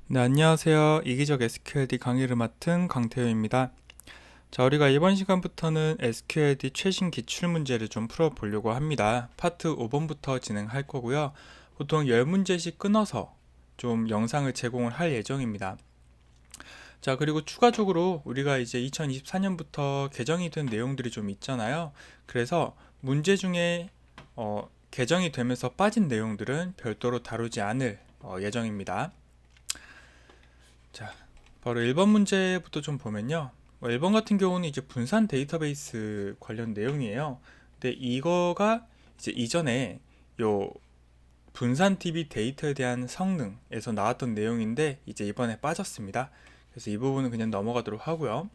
네, 안녕하세요. 이기적 SQLD 강의를 맡은 강태효입니다. 자, 우리가 이번 시간부터는 SQLD 최신 기출 문제를 좀 풀어보려고 합니다. 파트 5번부터 진행할 거고요. 보통 10문제씩 끊어서 좀 영상을 제공을 할 예정입니다. 자, 그리고 추가적으로 우리가 이제 2024년부터 개정이 된 내용들이 좀 있잖아요. 그래서 문제 중에 개정이 되면서 빠진 내용들은 별도로 다루지 않을 예정입니다. 자, 바로 1번 문제부터 좀 보면요. 1번 같은 경우는 이제 분산 데이터베이스 관련 내용이에요. 근데 이거가 이제 이전에 요 분산 DB 데이터에 대한 성능에서 나왔던 내용인데 이제 이번에 빠졌습니다. 그래서 이 부분은 그냥 넘어가도록 하고요.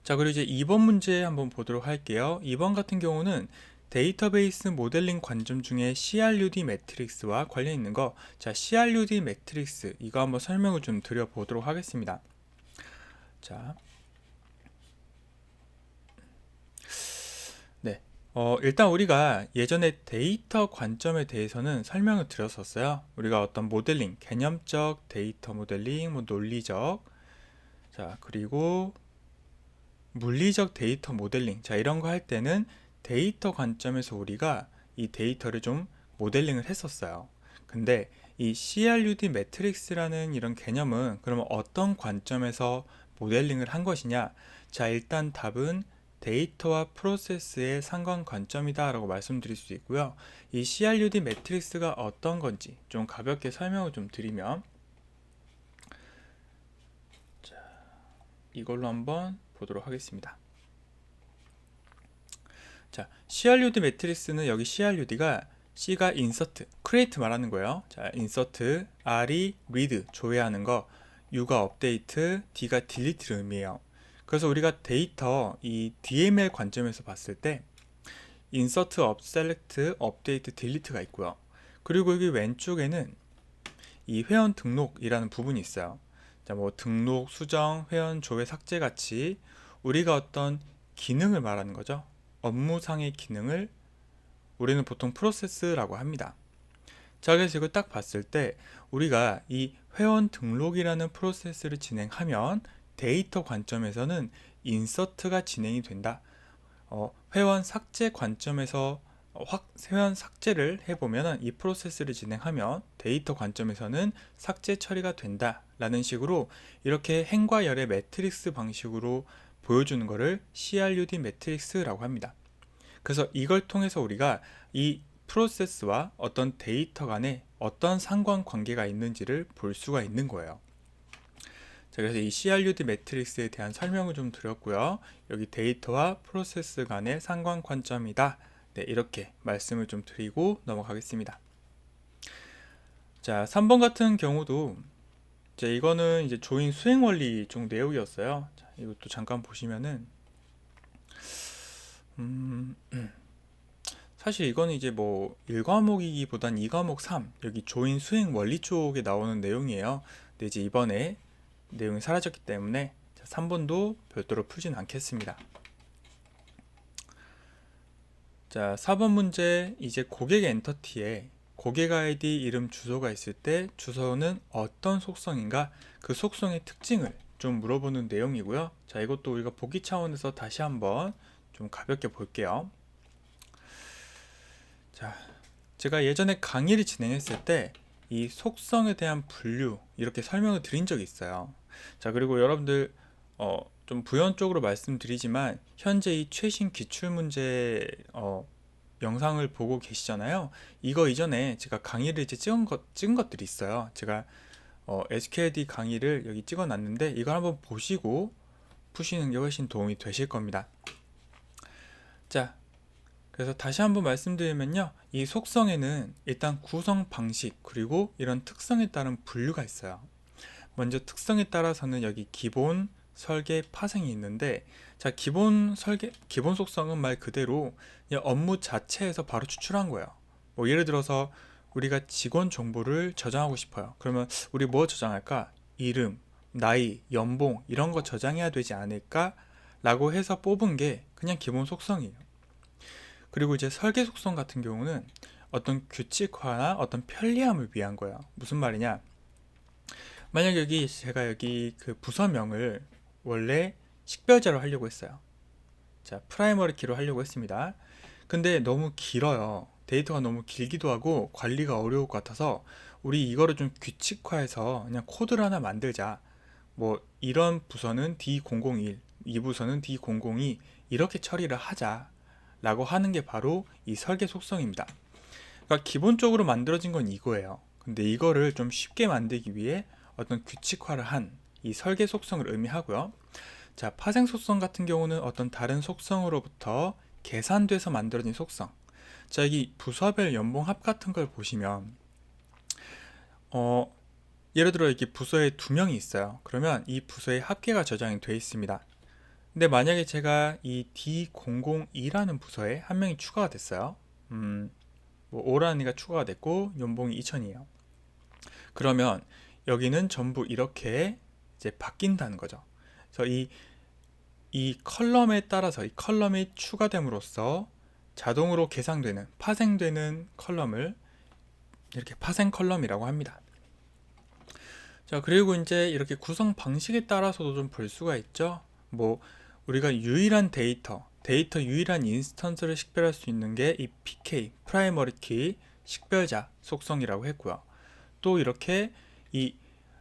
자, 그리고 이제 2번 문제 한번 보도록 할게요. 2번 같은 경우는 데이터베이스 모델링 관점 중에 CRUD 매트릭스와 관련 있는 거. 자, CRUD 매트릭스 이거 한번 설명을 좀 드려보도록 하겠습니다. 자, 네. 일단 우리가 예전에 데이터 관점에 대해서는 설명을 드렸었어요. 우리가 어떤 모델링, 개념적 데이터 모델링, 뭐 논리적, 자, 그리고 물리적 데이터 모델링, 자, 이런 거 할 때는 데이터 관점에서 우리가 이 데이터를 좀 모델링을 했었어요. 근데 이 CRUD 매트릭스라는 이런 개념은 그러면 어떤 관점에서 모델링을 한 것이냐? 자, 일단 답은 데이터와 프로세스의 상관 관점이다 라고 말씀드릴 수 있고요. 이 CRUD 매트릭스가 어떤 건지 좀 가볍게 설명을 좀 드리면, 자, 이걸로 한번 보도록 하겠습니다. 자, CRUD 매트리스는 여기 CRUD가 C가 insert, create 말하는 거예요. 자, insert, R이 read, 조회하는 거, U가 update, D가 delete를 의미해요. 그래서 우리가 데이터, 이 DML 관점에서 봤을 때 insert, select, update, delete가 있고요. 그리고 여기 왼쪽에는 이 회원 등록이라는 부분이 있어요. 자, 뭐 등록, 수정, 회원, 조회, 삭제 같이 우리가 어떤 기능을 말하는 거죠. 업무상의 기능을 우리는 보통 프로세스라고 합니다. 자, 그래서 이걸 딱 봤을 때 우리가 이 회원 등록이라는 프로세스를 진행하면 데이터 관점에서는 인서트가 진행이 된다. 회원 삭제 관점에서 회원 삭제를 해보면 이 프로세스를 진행하면 데이터 관점에서는 삭제 처리가 된다 라는 식으로 이렇게 행과 열의 매트릭스 방식으로 보여주는 것을 CRUD 매트릭스라고 합니다. 그래서 이걸 통해서 우리가 이 프로세스와 어떤 데이터 간에 어떤 상관관계가 있는지를 볼 수가 있는 거예요. 자, 그래서 이 CRUD 매트릭스에 대한 설명을 좀 드렸고요. 여기 데이터와 프로세스 간의 상관관점이다. 네, 이렇게 말씀을 좀 드리고 넘어가겠습니다. 자, 3번 같은 경우도 이제 이거는 이제 조인 수행 원리 쪽 내용이었어요. 자, 이것도 잠깐 보시면은 음, 사실 이거는 이제 뭐 1과목이기보단 2과목 3 여기 조인 수행 원리 쪽에 나오는 내용이에요. 근데 이제 이번에 내용이 사라졌기 때문에 3번도 별도로 풀진 않겠습니다. 자, 4번 문제 이제 고객 엔터티에 고객 아이디 이름 주소가 있을 때 주소는 어떤 속성인가 그 속성의 특징을 좀 물어보는 내용이고요. 자, 이것도 우리가 보기 차원에서 다시 한번 좀 가볍게 볼게요. 자, 제가 예전에 강의를 진행했을 때 이 속성에 대한 분류 이렇게 설명을 드린 적이 있어요. 자, 그리고 여러분들 좀 부연적으로 말씀드리지만 현재 이 최신 기출문제 영상을 보고 계시잖아요. 이거 이전에 제가 강의를 이제 찍은 것들이 있어요. 제가 SQLD 강의를 여기 찍어 놨는데 이걸 한번 보시고 푸시는 게 훨씬 도움이 되실 겁니다. 자, 그래서 다시 한번 말씀드리면요. 이 속성에는 일단 구성 방식 그리고 이런 특성에 따른 분류가 있어요. 먼저 특성에 따라서는 여기 기본, 설계, 파생이 있는데 자, 기본 속성은 말 그대로 그냥 업무 자체에서 바로 추출한 거예요. 뭐 예를 들어서 우리가 직원 정보를 저장하고 싶어요. 그러면 우리 뭐 저장할까? 이름, 나이, 연봉 이런 거 저장해야 되지 않을까? 라고 해서 뽑은 게 그냥 기본 속성이에요. 그리고 이제 설계 속성 같은 경우는 어떤 규칙화나 어떤 편리함을 위한 거예요. 무슨 말이냐? 만약 여기 제가 여기 그 부서명을 원래 식별자로 하려고 했어요. 자, 프라이머리 키로 하려고 했습니다. 근데 너무 길어요. 데이터가 너무 길기도 하고 관리가 어려울 것 같아서 우리 이거를 좀 규칙화해서 그냥 코드를 하나 만들자. 뭐 이런 부서는 D001, 이 부서는 D002 이렇게 처리를 하자 라고 하는 게 바로 이 설계 속성입니다. 그러니까 기본적으로 만들어진 건 이거예요. 근데 이거를 좀 쉽게 만들기 위해 어떤 규칙화를 한 이 설계 속성을 의미하고요. 자, 파생 속성 같은 경우는 어떤 다른 속성으로부터 계산돼서 만들어진 속성. 자, 여기 부서별 연봉 합 같은 걸 보시면 예를 들어 이렇게 부서에 두 명이 있어요. 그러면 이 부서의 합계가 저장이 되어 있습니다. 근데 만약에 제가 이 D002라는 부서에 한 명이 추가가 됐어요. 뭐 오라니가 추가가 됐고 연봉이 2천이에요. 그러면 여기는 전부 이렇게 이제 바뀐다는 거죠. 그래서 이 컬럼에 따라서 이 컬럼이 추가됨으로써 자동으로 계산되는 파생되는 컬럼을 이렇게 파생 컬럼이라고 합니다. 자, 그리고 이제 이렇게 구성 방식에 따라서도 좀 볼 수가 있죠. 뭐 우리가 유일한 데이터 유일한 인스턴스를 식별할 수 있는 게 이 PK, 프라이머리 키 식별자 속성이라고 했고요. 또 이렇게 이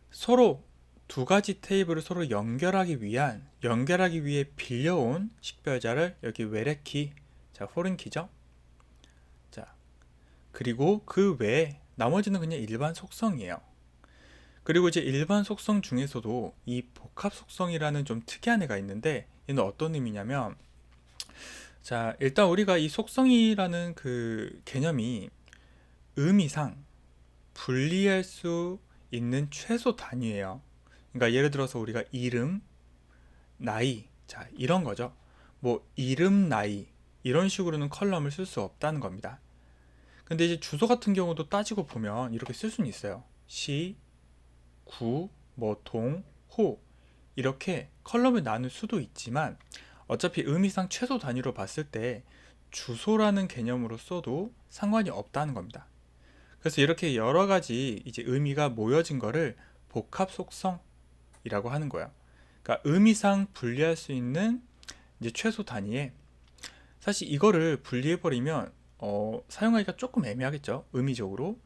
서로 두 가지 테이블을 서로 연결하기 위해 빌려온 식별자를 여기 외래키, 자, 포린키죠. 자, 그리고 그 외에 나머지는 그냥 일반 속성이에요. 그리고 이제 일반 속성 중에서도 이 복합 속성이라는 좀 특이한 애가 있는데 얘는 어떤 의미냐면, 자, 일단 우리가 이 속성이라는 그 개념이 의미상 분리할 수 있는 최소 단위예요. 그러니까 예를 들어서 우리가 이름, 나이, 자, 이런 거죠. 뭐 이름, 나이 이런 식으로는 컬럼을 쓸 수 없다는 겁니다. 근데 이제 주소 같은 경우도 따지고 보면 이렇게 쓸 수는 있어요. 시, 구, 뭐 동, 호 이렇게 컬럼을 나눌 수도 있지만 어차피 의미상 최소 단위로 봤을 때 주소라는 개념으로 써도 상관이 없다는 겁니다. 그래서 이렇게 여러 가지 이제 의미가 모여진 거를 복합 속성이라고 하는 거예요. 그러니까 의미상 분리할 수 있는 이제 최소 단위에, 사실 이거를 분리해 버리면 사용하기가 조금 애매하겠죠. 의미적으로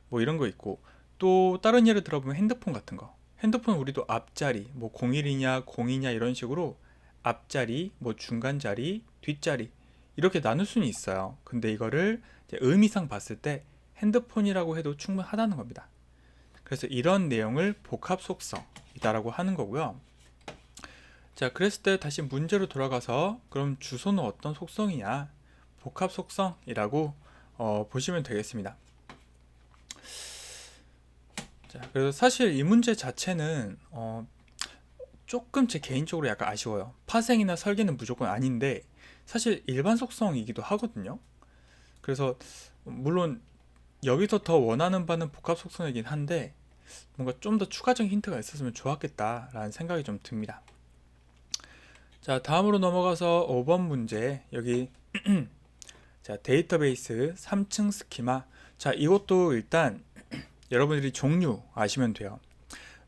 뭐 이런 거 있고, 또 다른 예를 들어보면 핸드폰 같은 거. 핸드폰 우리도 앞자리 뭐 01이냐 02냐 이런 식으로 앞자리 뭐 중간자리 뒷자리 이렇게 나눌 수는 있어요. 근데 이거를 이제 의미상 봤을 때 핸드폰이라고 해도 충분하다는 겁니다. 그래서 이런 내용을 복합 속성이다라고 하는 거고요. 자, 그랬을 때 다시 문제로 돌아가서 그럼 주소는 어떤 속성이냐? 복합 속성이라고 보시면 되겠습니다. 자, 그래서 사실 이 문제 자체는 조금 제 개인적으로 약간 아쉬워요. 파생이나 설계는 무조건 아닌데 사실 일반 속성이기도 하거든요. 그래서 물론 여기서 더 원하는 바는 복합 속성이긴 한데 뭔가 좀 더 추가적인 힌트가 있었으면 좋았겠다라는 생각이 좀 듭니다. 자, 다음으로 넘어가서 5번 문제. 여기 자, 데이터베이스 3층 스키마. 자, 이것도 일단 여러분들이 종류 아시면 돼요.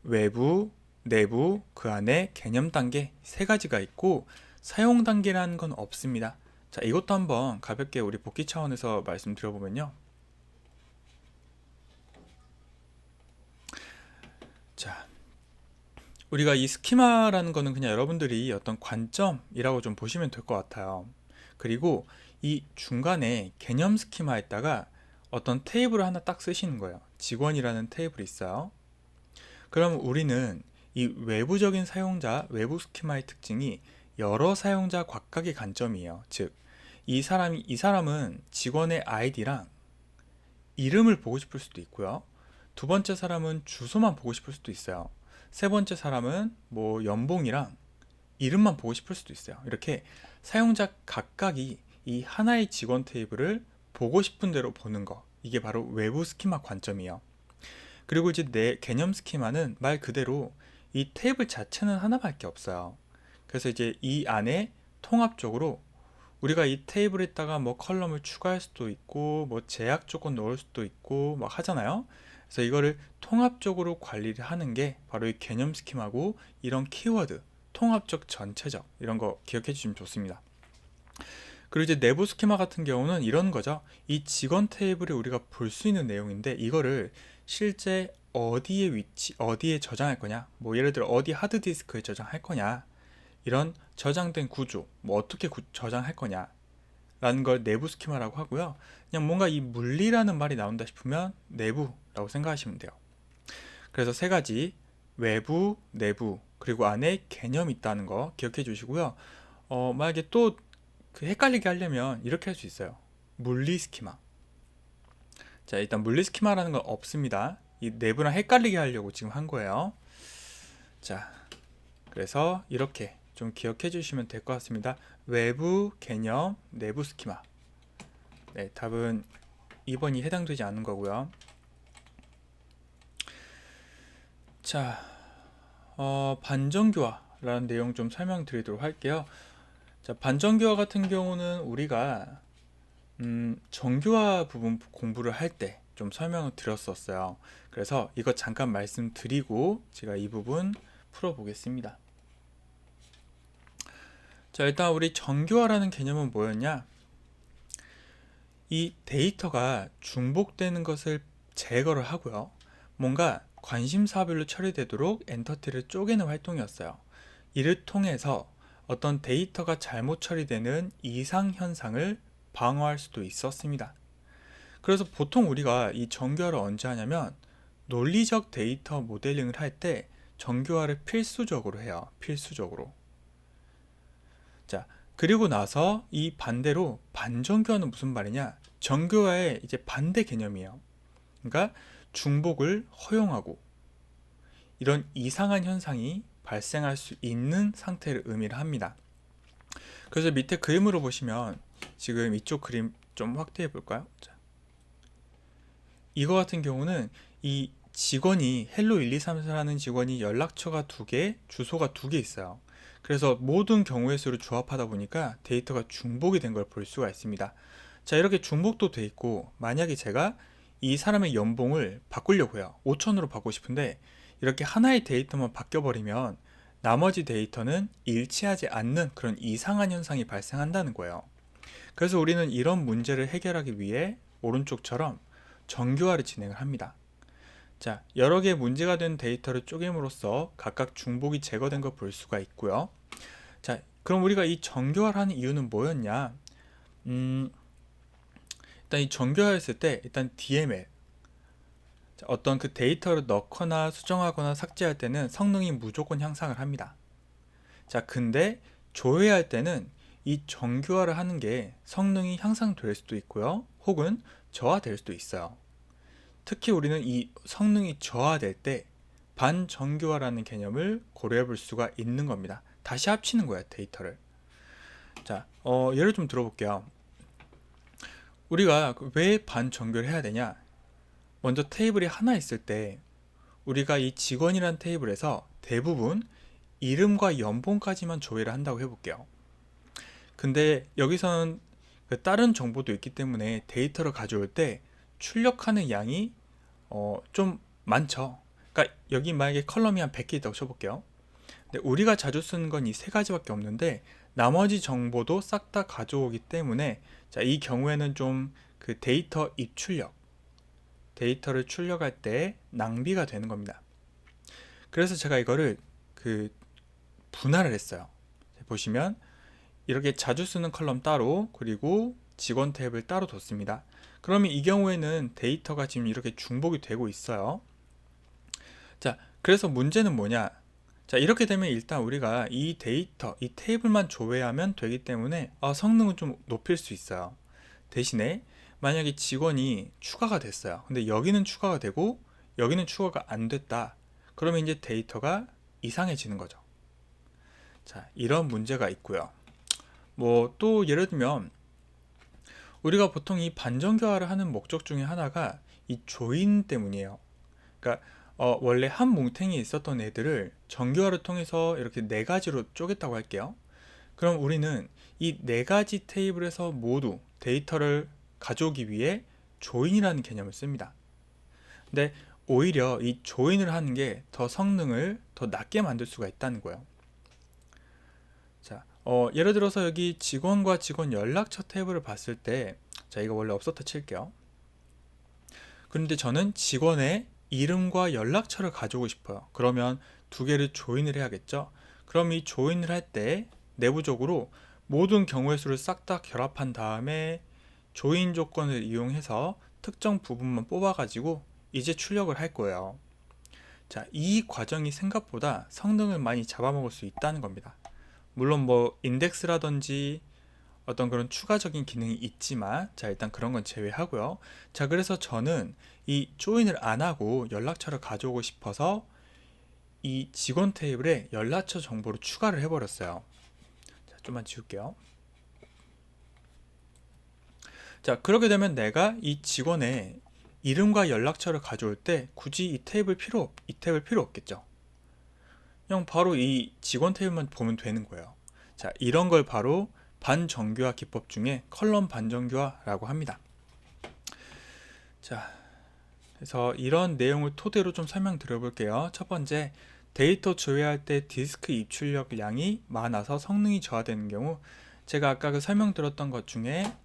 외부, 내부, 그 안에 개념 단계 세 가지가 있고 사용 단계라는 건 없습니다. 자, 이것도 한번 가볍게 우리 복기 차원에서 말씀드려보면요. 자, 우리가 이 스키마라는 거는 그냥 여러분들이 어떤 관점이라고 좀 보시면 될 것 같아요. 그리고 이 중간에 개념 스키마에다가 어떤 테이블을 하나 딱 쓰시는 거예요. 직원이라는 테이블이 있어요. 그럼 우리는 이 외부적인 사용자, 외부 스키마의 특징이 여러 사용자 각각의 관점이에요. 즉, 이 사람은 직원의 아이디랑 이름을 보고 싶을 수도 있고요. 두 번째 사람은 주소만 보고 싶을 수도 있어요. 세 번째 사람은 뭐 연봉이랑 이름만 보고 싶을 수도 있어요. 이렇게 사용자 각각이 이 하나의 직원 테이블을 보고 싶은 대로 보는 거. 이게 바로 외부 스키마 관점이에요. 그리고 이제 내 개념 스키마는 말 그대로 이 테이블 자체는 하나밖에 없어요. 그래서 이제 이 안에 통합적으로 우리가 이 테이블에다가 뭐 컬럼을 추가할 수도 있고 뭐 제약 조건 넣을 수도 있고 막 하잖아요. 그래서 이거를 통합적으로 관리를 하는 게 바로 이 개념 스키마고, 이런 키워드, 통합적, 전체적, 이런 거 기억해 주시면 좋습니다. 그리고 이제 내부 스키마 같은 경우는 이런 거죠. 이 직원 테이블에 우리가 볼 수 있는 내용인데, 이거를 실제 어디에 어디에 저장할 거냐, 뭐 예를 들어 어디 하드디스크에 저장할 거냐, 이런 저장된 구조, 뭐 어떻게 저장할 거냐 라는 걸 내부 스키마라고 하고요. 그냥 뭔가 이 물리라는 말이 나온다 싶으면 내부라고 생각하시면 돼요. 그래서 세 가지, 외부, 내부, 그리고 안에 개념이 있다는 거 기억해 주시고요. 만약에 또 그 헷갈리게 하려면 이렇게 할 수 있어요. 물리 스키마. 자, 일단 물리 스키마라는 건 없습니다. 이 내부랑 헷갈리게 하려고 지금 한 거예요. 자, 그래서 이렇게 좀 기억해 주시면 될 것 같습니다. 외부 개념, 내부 스키마. 네, 답은 2번이 해당되지 않는 거고요. 자, 반전교화라는 내용 좀 설명드리도록 할게요. 자, 반전교화 같은 경우는 우리가 정교화 부분 공부를 할 때 좀 설명을 드렸었어요. 그래서 이거 잠깐 말씀드리고 제가 이 부분 풀어보겠습니다. 자, 일단 우리 정교화라는 개념은 뭐였냐? 이 데이터가 중복되는 것을 제거를 하고요. 뭔가 관심사별로 처리되도록 엔터티를 쪼개는 활동이었어요. 이를 통해서 어떤 데이터가 잘못 처리되는 이상 현상을 방어할 수도 있었습니다. 그래서 보통 우리가 이 정교화를 언제 하냐면 논리적 데이터 모델링을 할 때 정교화를 필수적으로 해요. 필수적으로. 자, 그리고 나서 이 반대로 반정교화는 무슨 말이냐? 정교화의 이제 반대 개념이에요. 그러니까 중복을 허용하고 이런 이상한 현상이 발생할 수 있는 상태를 의미를 합니다. 그래서 밑에 그림으로 보시면 지금 이쪽 그림 좀 확대해 볼까요? 자, 이거 같은 경우는 이 직원이 헬로 1234라는 직원이 연락처가 2개, 주소가 2개 있어요. 그래서 모든 경우의 수를 조합하다 보니까 데이터가 중복이 된 걸 볼 수가 있습니다. 자, 이렇게 중복도 돼 있고, 만약에 제가 이 사람의 연봉을 바꾸려고 해요. 5천으로 받고 싶은데 이렇게 하나의 데이터만 바뀌어버리면 나머지 데이터는 일치하지 않는 그런 이상한 현상이 발생한다는 거예요. 그래서 우리는 이런 문제를 해결하기 위해 오른쪽처럼 정교화를 진행을 합니다. 자, 여러 개의 문제가 된 데이터를 쪼갰으로써 각각 중복이 제거된 걸 볼 수가 있고요. 자, 그럼 우리가 이 정교화를 하는 이유는 뭐였냐? 일단 이 정교화했을 때 일단 DML, 어떤 그 데이터를 넣거나 수정하거나 삭제할 때는 성능이 무조건 향상을 합니다. 자, 근데 조회할 때는 이 정교화를 하는 게 성능이 향상될 수도 있고요. 혹은 저하될 수도 있어요. 특히 우리는 이 성능이 저하될 때 반정교화라는 개념을 고려해 볼 수가 있는 겁니다. 다시 합치는 거야, 데이터를. 자, 예를 좀 들어볼게요. 우리가 왜 반정교를 해야 되냐? 먼저 테이블이 하나 있을 때 우리가 이 직원이란 테이블에서 대부분 이름과 연봉까지만 조회를 한다고 해볼게요. 근데 여기서는 그 다른 정보도 있기 때문에 데이터를 가져올 때 출력하는 양이 좀 많죠. 그러니까 여기 만약에 컬럼이 한 100개 있다고 쳐볼게요. 근데 우리가 자주 쓰는 건 이 세 가지밖에 없는데 나머지 정보도 싹 다 가져오기 때문에, 자, 이 경우에는 좀 그 데이터 입출력, 데이터를 출력할 때 낭비가 되는 겁니다. 그래서 제가 이거를 그 분할을 했어요. 보시면 이렇게 자주 쓰는 컬럼 따로, 그리고 직원 탭을 따로 뒀습니다. 그러면 이 경우에는 데이터가 지금 이렇게 중복이 되고 있어요. 자, 그래서 문제는 뭐냐? 자, 이렇게 되면 일단 우리가 이 데이터, 이 테이블만 조회하면 되기 때문에 성능은 좀 높일 수 있어요. 대신에 만약에 직원이 추가가 됐어요. 근데 여기는 추가가 되고 여기는 추가가 안 됐다. 그러면 이제 데이터가 이상해지는 거죠. 자, 이런 문제가 있고요. 뭐 또 예를 들면 우리가 보통 이 반정교화를 하는 목적 중에 하나가 이 조인 때문이에요. 그러니까 원래 한 뭉탱이에 있었던 애들을 정교화를 통해서 이렇게 4가지로 쪼갰다고 할게요. 그럼 우리는 이 4가지 테이블에서 모두 데이터를 가져오기 위해 조인이라는 개념을 씁니다. 근데 오히려 이 조인을 하는 게 더 성능을 더 낮게 만들 수가 있다는 거예요. 자, 예를 들어서 여기 직원과 직원 연락처 탭을 봤을 때, 자, 이거 원래 없었다 칠게요. 그런데 저는 직원의 이름과 연락처를 가져오고 싶어요. 그러면 두 개를 조인을 해야겠죠. 그럼 이 조인을 할 때 내부적으로 모든 경우의 수를 싹 다 결합한 다음에 조인 조건을 이용해서 특정 부분만 뽑아가지고 이제 출력을 할 거예요. 자, 이 과정이 생각보다 성능을 많이 잡아먹을 수 있다는 겁니다. 물론 뭐 인덱스라든지 어떤 그런 추가적인 기능이 있지만, 자, 일단 그런 건 제외하고요. 자, 그래서 저는 이 조인을 안 하고 연락처를 가져오고 싶어서 이 직원 테이블에 연락처 정보를 추가를 해버렸어요. 자, 좀만 지울게요. 자, 그렇게 되면 내가 이 직원의 이름과 연락처를 가져올 때 굳이 이 탭을 필요 없겠죠. 그냥 바로 이 직원 테이블만 보면 되는 거예요. 자, 이런 걸 바로 반정교화 기법 중에 컬럼 반정교화라고 합니다. 자, 그래서 이런 내용을 토대로 좀 설명드려 볼게요. 첫 번째, 데이터 조회할 때 디스크 입출력 량이 많아서 성능이 저하되는 경우, 제가 아까 그 설명드렸던 것 중에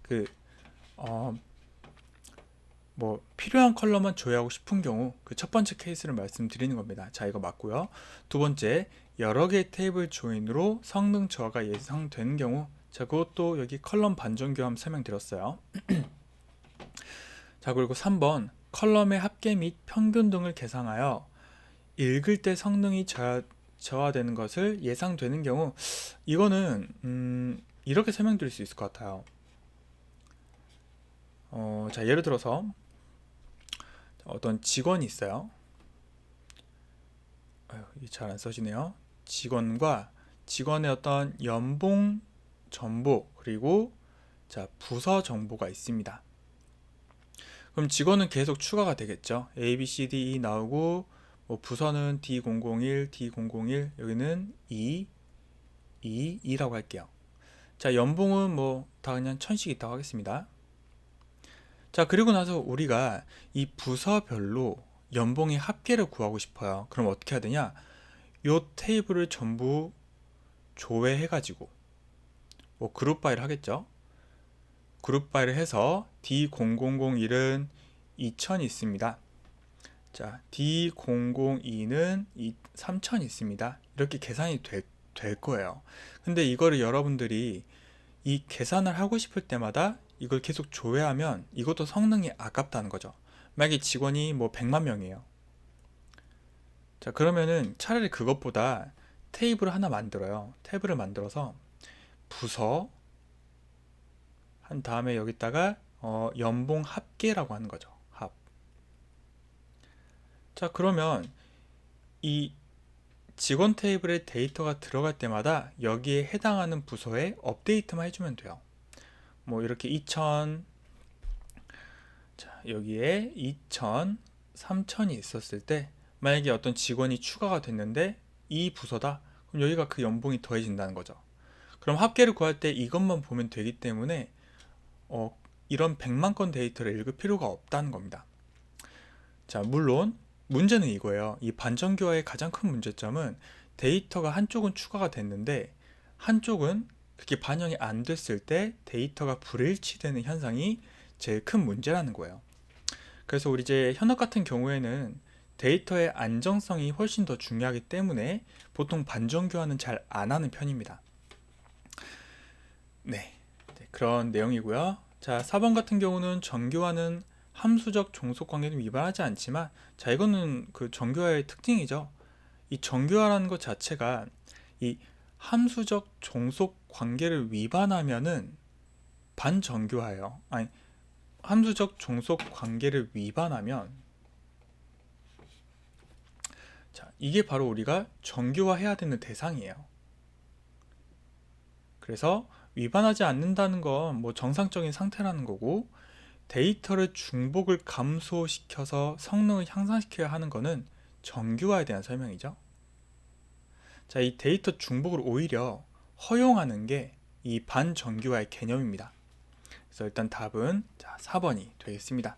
뭐 필요한 컬럼만 조회하고 싶은 경우 그 첫 번째 케이스를 말씀드리는 겁니다. 자, 이거 맞고요. 두 번째, 여러 개의 테이블 조인으로 성능 저하가 예상되는 경우, 자, 그것도 여기 컬럼 반정교함 설명드렸어요. 자, 그리고 3번, 컬럼의 합계 및 평균 등을 계산하여 읽을 때 성능이 저하되는 것을 예상되는 경우, 이거는 이렇게 설명드릴 수 있을 것 같아요. 자, 예를 들어서 어떤 직원이 있어요. 이게 잘 안 써지네요. 직원과 직원의 어떤 연봉 정보, 그리고 자, 부서 정보가 있습니다. 그럼 직원은 계속 추가가 되겠죠. A, B, C, D, E 나오고, 뭐 부서는 D001, D001, 여기는 E, E, E라고 할게요. 자, 연봉은 뭐 다 그냥 1000씩 있다고 하겠습니다. 자, 그리고 나서 우리가 이 부서별로 연봉의 합계를 구하고 싶어요. 그럼 어떻게 해야 되냐? 요 테이블을 전부 조회해가지고 뭐 그룹 바이를 하겠죠. 그룹 바이를 해서 D0001은 2000 있습니다. 자, D002는 3000 있습니다. 이렇게 계산이 될 거예요. 근데 이거를 여러분들이 이 계산을 하고 싶을 때마다 이걸 계속 조회하면 이것도 성능이 아깝다는 거죠. 만약에 직원이 뭐 100만 명이에요. 자, 그러면은 차라리 그것보다 테이블을 하나 만들어요. 탭을 만들어서 부서 한 다음에 여기다가 연봉 합계라고 하는 거죠. 합. 자, 그러면 이 직원 테이블에 데이터가 들어갈 때마다 여기에 해당하는 부서에 업데이트만 해주면 돼요. 뭐 이렇게 2000, 자, 여기에 2000, 3000이 있었을 때 만약에 어떤 직원이 추가가 됐는데 이 부서다. 그럼 여기가 그 연봉이 더해진다는 거죠. 그럼 합계를 구할 때 이것만 보면 되기 때문에 이런 100만 건 데이터를 읽을 필요가 없다는 겁니다. 자, 물론 문제는 이거예요. 이 반정교화의 가장 큰 문제점은 데이터가 한쪽은 추가가 됐는데 한쪽은 그게 반영이 안 됐을 때 데이터가 불일치되는 현상이 제일 큰 문제라는 거예요. 그래서 우리 이제 현업 같은 경우에는 데이터의 안정성이 훨씬 더 중요하기 때문에 보통 반정교화는 잘 안 하는 편입니다. 네, 그런 내용이고요. 자, 4번 같은 경우는 정교화는 함수적 종속 관계는 위반하지 않지만, 자, 이거는 그 정교화의 특징이죠. 이 정교화라는 것 자체가 이 함수적 종속 관계를 위반하면은 반정교화예요. 아니, 함수적 종속 관계를 위반하면, 자, 이게 바로 우리가 정교화해야 되는 대상이에요. 그래서 위반하지 않는다는 건 뭐 정상적인 상태라는 거고, 데이터를 중복을 감소시켜서 성능을 향상시켜야 하는 거는 정교화에 대한 설명이죠. 자, 이 데이터 중복을 오히려 허용하는 게 이 반정교화의 개념입니다. 그래서 일단 답은 자, 4번이 되겠습니다.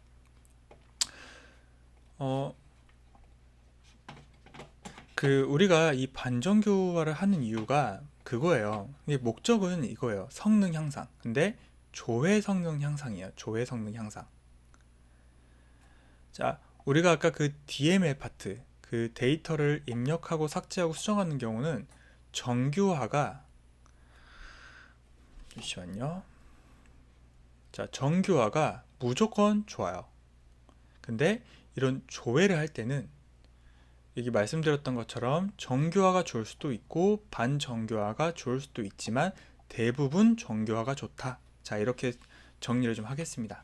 우리가 이 반정교화를 하는 이유가 그거예요. 이게 목적은 이거예요. 성능 향상. 근데 조회 성능 향상이에요. 조회 성능 향상. 자, 우리가 아까 그 DML 파트, 그 데이터를 입력하고 삭제하고 수정하는 경우는 정교화가, 잠시만요. 자, 정교화가 무조건 좋아요. 근데 이런 조회를 할 때는 여기 말씀드렸던 것처럼 정교화가 좋을 수도 있고 반정교화가 좋을 수도 있지만 대부분 정교화가 좋다. 자, 이렇게 정리를 좀 하겠습니다.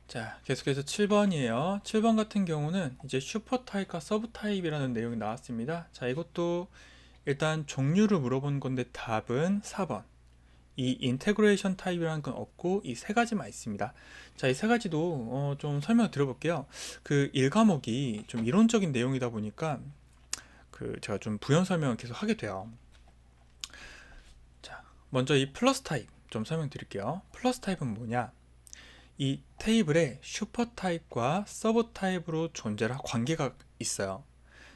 자, 계속해서 7번이에요. 7번 같은 경우는 이제 슈퍼 타입과 서브 타입이라는 내용이 나왔습니다. 자, 이것도 일단 종류를 물어본 건데 답은 4번. 이 인테그레이션 타입이라는 건 없고 이 세 가지만 있습니다. 자, 이 세 가지도 좀 설명을 드려볼게요. 그 1과목이 좀 이론적인 내용이다 보니까 제가 좀 부연 설명을 계속 하게 돼요. 자, 먼저 이 플러스 타입 좀 설명드릴게요. 플러스 타입은 뭐냐? 이 테이블에 슈퍼 타입과 서브 타입으로 존재할 관계가 있어요.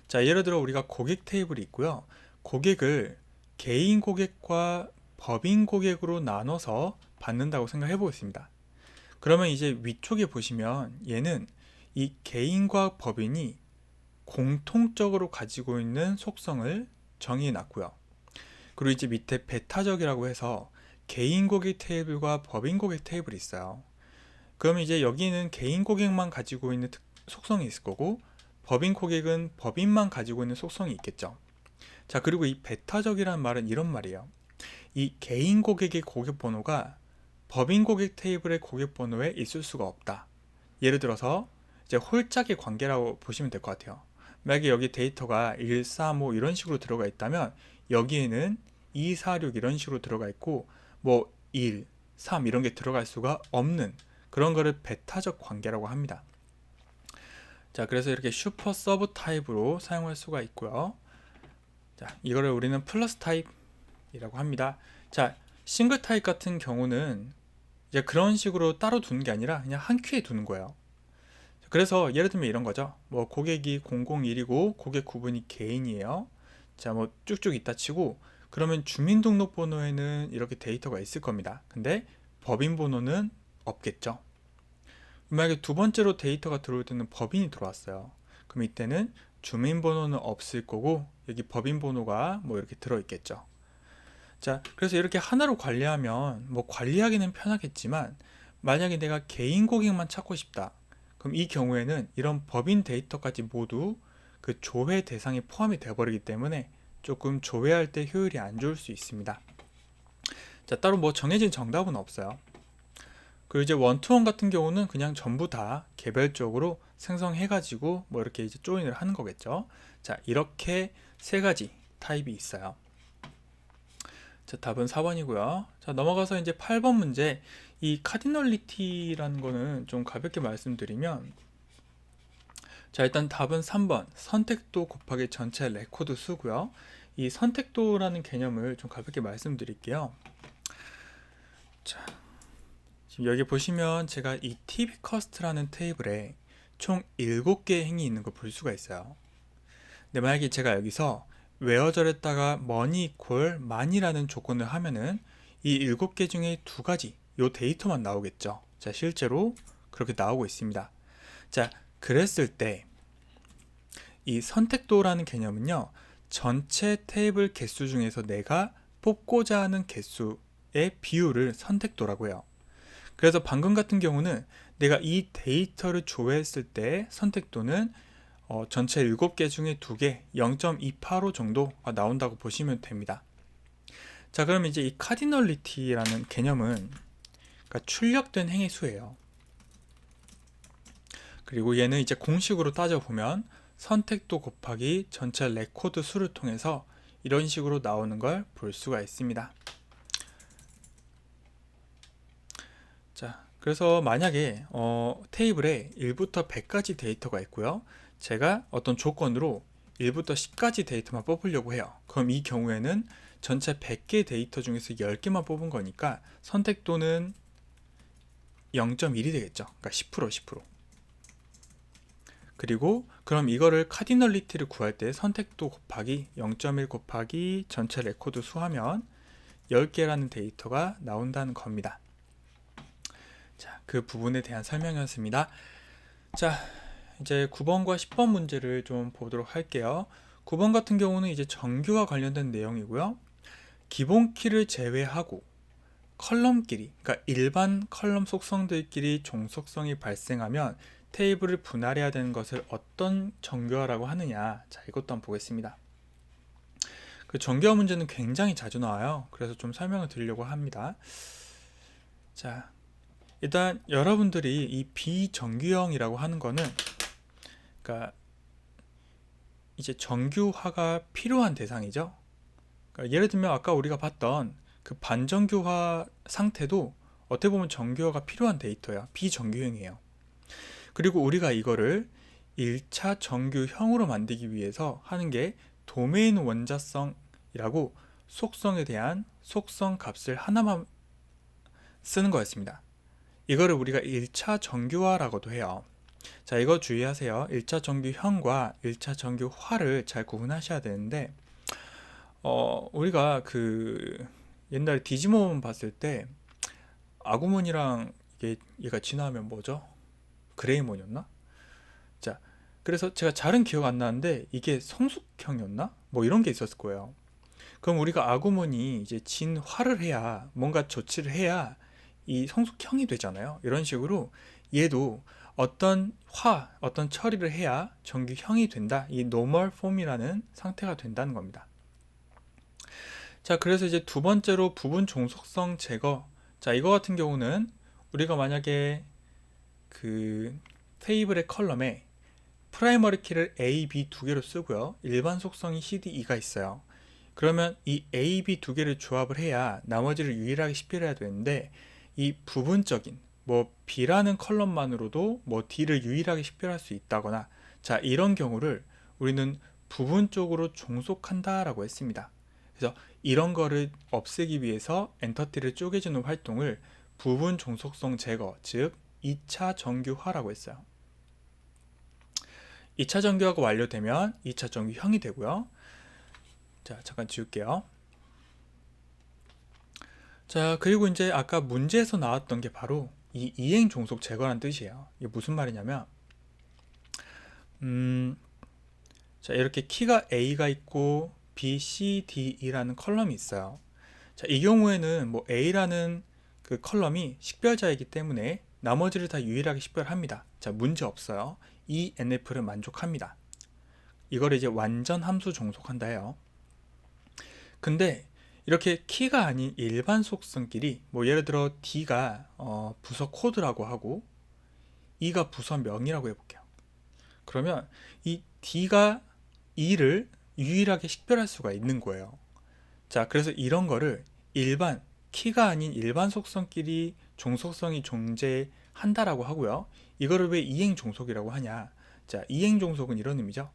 자, 예를 들어 우리가 고객 테이블이 있고요. 고객을 개인 고객과 법인 고객으로 나눠서 받는다고 생각해 보겠습니다. 그러면 이제 위쪽에 보시면 얘는 이 개인과 법인이 공통적으로 가지고 있는 속성을 정의해 놨고요. 그리고 이제 밑에 배타적이라고 해서 개인 고객 테이블과 법인 고객 테이블이 있어요. 그러면 이제 여기는 개인 고객만 가지고 있는 속성이 있을 거고 법인 고객은 법인만 가지고 있는 속성이 있겠죠. 자, 그리고 이 배타적이라는 말은 이런 말이에요. 이 개인 고객의 고객 번호가 법인 고객 테이블의 고객 번호에 있을 수가 없다. 예를 들어서 이제 홀짝의 관계라고 보시면 될 것 같아요. 만약에 여기 데이터가 145 이런 식으로 들어가 있다면 여기에는 246 이런 식으로 들어가 있고 뭐 1, 3 이런 게 들어갈 수가 없는 그런 거를 배타적 관계라고 합니다. 자, 그래서 이렇게 슈퍼 서브 타입으로 사용할 수가 있고요. 자, 이거를 우리는 플러스 타입이라고 합니다. 자, 싱글 타입 같은 경우는 이제 그런 식으로 따로 두는 게 아니라 그냥 한 큐에 두는 거예요. 그래서 예를 들면 이런 거죠. 뭐 고객이 001이고 고객 구분이 개인이에요. 자, 뭐 쭉쭉 있다 치고 그러면 주민등록번호에는 이렇게 데이터가 있을 겁니다. 근데 법인번호는 없겠죠. 만약에 두 번째로 데이터가 들어올 때는 법인이 들어왔어요. 그럼 이때는 주민번호는 없을 거고 여기 법인번호가 뭐 이렇게 들어있겠죠. 자, 그래서 이렇게 하나로 관리하면 뭐 관리하기는 편하겠지만 만약에 내가 개인 고객만 찾고 싶다. 그럼 이 경우에는 이런 법인 데이터까지 모두 그 조회 대상에 포함이 되어버리기 때문에 조금 조회할 때 효율이 안 좋을 수 있습니다. 자, 따로 뭐 정해진 정답은 없어요. 그리고 이제 원투원 같은 경우는 그냥 전부 다 개별적으로 생성해가지고 뭐 이렇게 이제 조인을 하는 거겠죠. 자, 이렇게 세 가지 타입이 있어요. 자, 답은 4번이고요. 자, 넘어가서 이제 8번 문제. 이 카디널리티라는 거는 좀 가볍게 말씀드리면, 자, 일단 답은 3번. 선택도 곱하기 전체 레코드 수고요. 이 선택도라는 개념을 좀 가볍게 말씀드릴게요. 자, 지금 여기 보시면 제가 이 tvCost라는 테이블에 총 7개의 행이 있는 걸 볼 수가 있어요. 근데 만약에 제가 여기서 웨어절에다가 money equal man이라는 조건을 하면은 이 7개 중에 2가지 요 데이터만 나오겠죠. 자, 실제로 그렇게 나오고 있습니다. 자, 그랬을 때 이 선택도라는 개념은요, 전체 테이블 개수 중에서 내가 뽑고자 하는 개수의 비율을 선택도라고 해요. 그래서 방금 같은 경우는 내가 이 데이터를 조회했을 때 선택도는 전체 7개 중에 2개 0.285 정도가 나온다고 보시면 됩니다. 자, 그럼 이제 이 카디널리티라는 개념은 그러니까 출력된 행의 수예요. 그리고 얘는 이제 공식으로 따져보면 선택도 곱하기 전체 레코드 수를 통해서 이런 식으로 나오는 걸 볼 수가 있습니다. 자, 그래서 만약에 테이블에 1부터 100까지 데이터가 있고요. 제가 어떤 조건으로 1부터 10까지 데이터만 뽑으려고 해요. 그럼 이 경우에는 전체 100개 데이터 중에서 10개만 뽑은 거니까 선택도는 0.1이 되겠죠. 그러니까 10%. 그리고 그럼 이거를 카디널리티를 구할 때 선택도 곱하기 0.1 곱하기 전체 레코드 수하면 10개라는 데이터가 나온다는 겁니다. 자, 그 부분에 대한 설명이었습니다. 자, 이제 9번과 10번 문제를 좀 보도록 할게요. 9번 같은 경우는 이제 정규와 관련된 내용이고요. 기본 키를 제외하고 컬럼끼리, 그러니까 일반 컬럼 속성들끼리 종속성이 발생하면 테이블을 분할해야 되는 것을 어떤 정규화라고 하느냐. 자, 이것도 한번 보겠습니다. 그 정규화 문제는 굉장히 자주 나와요. 그래서 좀 설명을 드리려고 합니다. 자, 일단 여러분들이 이 비정규형이라고 하는 거는, 그러니까 이제 정규화가 필요한 대상이죠. 그러니까 예를 들면 아까 우리가 봤던 그 반정규화 상태도 어떻게 보면 정규화가 필요한 데이터야. 비정규형이에요. 그리고 우리가 이거를 1차 정규형으로 만들기 위해서 하는 게 도메인 원자성이라고 속성에 대한 속성 값을 하나만 쓰는 거였습니다. 이거를 우리가 1차 정규화라고도 해요. 자, 이거 주의하세요. 1차 정규형과 1차 정규화를 잘 구분하셔야 되는데, 우리가 그 옛날에 디지몬 봤을 때 아구몬이랑 얘가 진화하면 뭐죠? 그레이몬이었나? 자, 그래서 제가 잘은 기억 안 나는데 이게 성숙형이었나? 뭐 이런 게 있었을 거예요. 그럼 우리가 아구몬이 이제 진화를 해야, 뭔가 조치를 해야 이 성숙형이 되잖아요. 이런 식으로 얘도 어떤 처리를 해야 정규형이 된다. 이 노멀 폼이라는 상태가 된다는 겁니다. 자, 그래서 이제 두 번째로 부분 종속성 제거. 자, 이거 같은 경우는 우리가 만약에 그 테이블의 컬럼에 프라이머리 키를 A, B 두 개로 쓰고요. 일반 속성이 CD, E가 있어요. 그러면 이 A, B 두 개를 조합을 해야 나머지를 유일하게 식별해야 되는데, 이 부분적인 뭐 B라는 컬럼만으로도 뭐 D를 유일하게 식별할 수 있다거나, 자, 이런 경우를 우리는 부분적으로 종속한다라고 했습니다. 그래서 이런 거를 없애기 위해서 엔터티를 쪼개주는 활동을 부분 종속성 제거, 즉 2차 정규화라고 했어요. 2차 정규화가 완료되면 2차 정규형이 되고요. 자, 잠깐 지울게요. 자, 그리고 이제 아까 문제에서 나왔던 게 바로 이 이행 종속 제거라는 뜻이에요. 이게 무슨 말이냐면, 자, 이렇게 키가 A가 있고 B, C, D, E라는 컬럼이 있어요. 자, 이 경우에는 뭐 A라는 그 컬럼이 식별자이기 때문에 나머지를 다 유일하게 식별합니다. 자, 문제 없어요. 이 NF를 만족합니다. 이걸 이제 완전 함수 종속한다 해요. 근데 이렇게 키가 아닌 일반 속성끼리, 뭐 예를 들어 D가 부서 코드라고 하고 E가 부서명이라고 해볼게요. 그러면 이 D가 E를 유일하게 식별할 수가 있는 거예요. 자, 그래서 이런 거를 일반 키가 아닌 일반 속성끼리 종속성이 존재한다라고 하고요. 이거를 왜 이행 종속이라고 하냐? 자, 이행 종속은 이런 의미죠.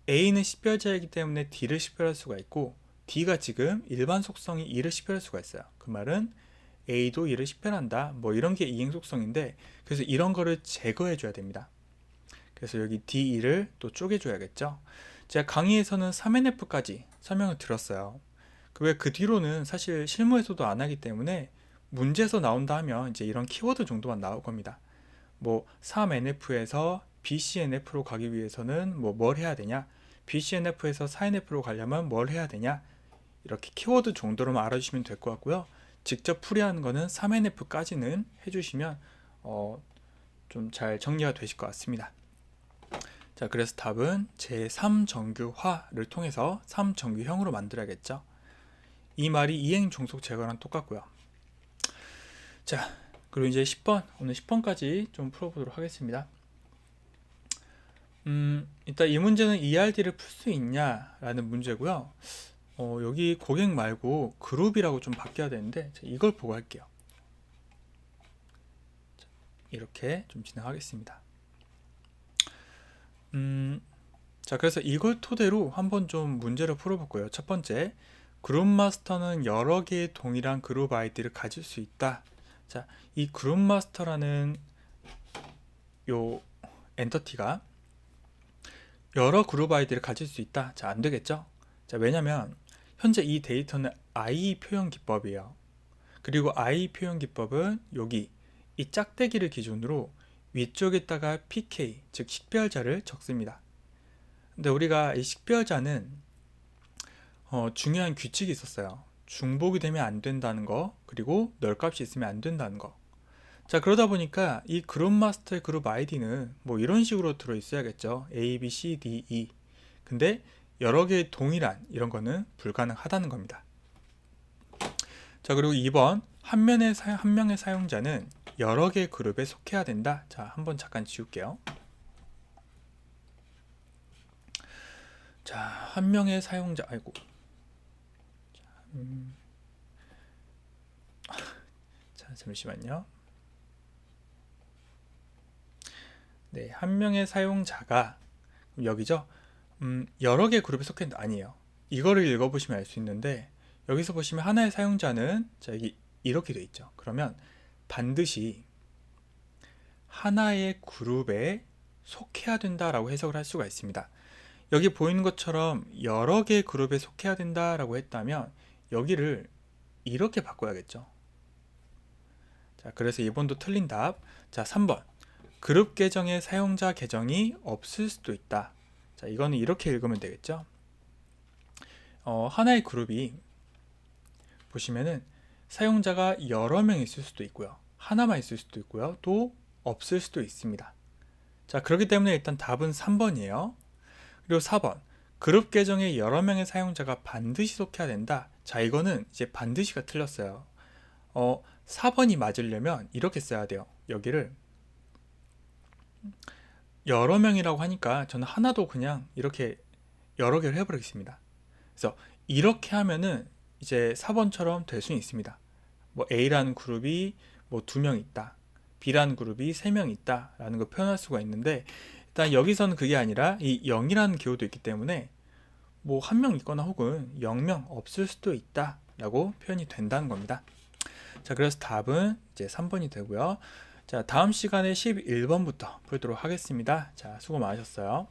A는 식별자이기 때문에 D를 식별할 수가 있고, D가 지금 일반 속성이 E를 식별할 수가 있어요. 그 말은 A도 E를 식별한다. 뭐 이런 게 이행 속성인데, 그래서 이런 거를 제거해 줘야 됩니다. 그래서 여기 D, E를 또 쪼개줘야겠죠. 제가 강의에서는 3NF까지 설명을 드렸어요. 그 뒤로는 사실 실무에서도 안 하기 때문에 문제에서 나온다 하면 이제 이런 키워드 정도만 나올 겁니다. 뭐 3NF에서 BCNF로 가기 위해서는 뭐 뭘 해야 되냐, BCNF에서 4NF로 가려면 뭘 해야 되냐, 이렇게 키워드 정도로만 알아주시면 될 것 같고요. 직접 풀이하는 거는 3NF까지는 해주시면 좀 잘 정리가 되실 것 같습니다. 자, 그래서 답은 제3정규화를 통해서 3정규형으로 만들어야겠죠. 이 말이 이행 종속 제거랑 똑같고요. 자, 그리고 이제 10번, 오늘 10번까지 좀 풀어보도록 하겠습니다. 일단 이 문제는 ERD를 풀 수 있냐라는 문제고요. 여기 고객 말고 그룹이라고 좀 바뀌어야 되는데 이걸 보고 할게요. 자, 이렇게 좀 진행하겠습니다. 자, 그래서 이걸 토대로 한번 좀 문제를 풀어볼 거예요. 첫 번째, 그룹 마스터는 여러 개의 동일한 그룹 아이디를 가질 수 있다. 자, 이 그룹 마스터라는 요 엔터티가 여러 그룹 아이디를 가질 수 있다. 자, 안 되겠죠? 자, 왜냐면 현재 이 데이터는 i 표현 기법이에요. 그리고 i 표현 기법은 여기 이 짝대기를 기준으로 위쪽에다가 pk, 즉 식별자를 적습니다. 근데 우리가 이 식별자는 중요한 규칙이 있었어요. 중복이 되면 안 된다는 거, 그리고 널값이 있으면 안 된다는 거. 자, 그러다 보니까 이 그룹 마스터의 그룹 아이디는 뭐 이런 식으로 들어 있어야겠죠. A, B, C, D, E. 근데 여러 개의 동일한 이런 거는 불가능하다는 겁니다. 자, 그리고 2번 한 명의 사용자는 여러 개의 그룹에 속해야 된다. 자, 한번 잠깐 지울게요. 자, 한 명의 사용자, 아이고. 자, 잠시만요. 네, 한 명의 사용자가 여기죠. 여러 개의 그룹에 속해 있는 아니에요. 이거를 읽어보시면 알 수 있는데 여기서 보시면 하나의 사용자는 자, 여기 이렇게 돼 있죠. 그러면 반드시 하나의 그룹에 속해야 된다라고 해석을 할 수가 있습니다. 여기 보이는 것처럼 여러 개의 그룹에 속해야 된다라고 했다면 여기를 이렇게 바꿔야겠죠. 자, 그래서 2번도 틀린 답. 자, 3번. 그룹 계정에 사용자 계정이 없을 수도 있다. 자, 이거는 이렇게 읽으면 되겠죠. 하나의 그룹이 보시면은 사용자가 여러 명 있을 수도 있고요. 하나만 있을 수도 있고요. 또 없을 수도 있습니다. 자, 그렇기 때문에 일단 답은 3번이에요. 그리고 4번. 그룹 계정에 여러 명의 사용자가 반드시 속해야 된다. 자, 이거는 이제 반드시가 틀렸어요. 4번이 맞으려면 이렇게 써야 돼요. 여기를 여러 명이라고 하니까 저는 하나도 그냥 이렇게 여러 개를 해버리겠습니다. 그래서 이렇게 하면은 이제 4번처럼 될 수는 있습니다. 뭐 A라는 그룹이 뭐 2명 있다. B라는 그룹이 3명 있다. 라는 걸 표현할 수가 있는데 일단 여기서는 그게 아니라 이 0이라는 기호도 있기 때문에 뭐 1명 있거나 혹은 0명 없을 수도 있다. 라고 표현이 된다는 겁니다. 자, 그래서 답은 이제 3번이 되고요. 자, 다음 시간에 11번부터 풀도록 하겠습니다. 자, 수고 많으셨어요.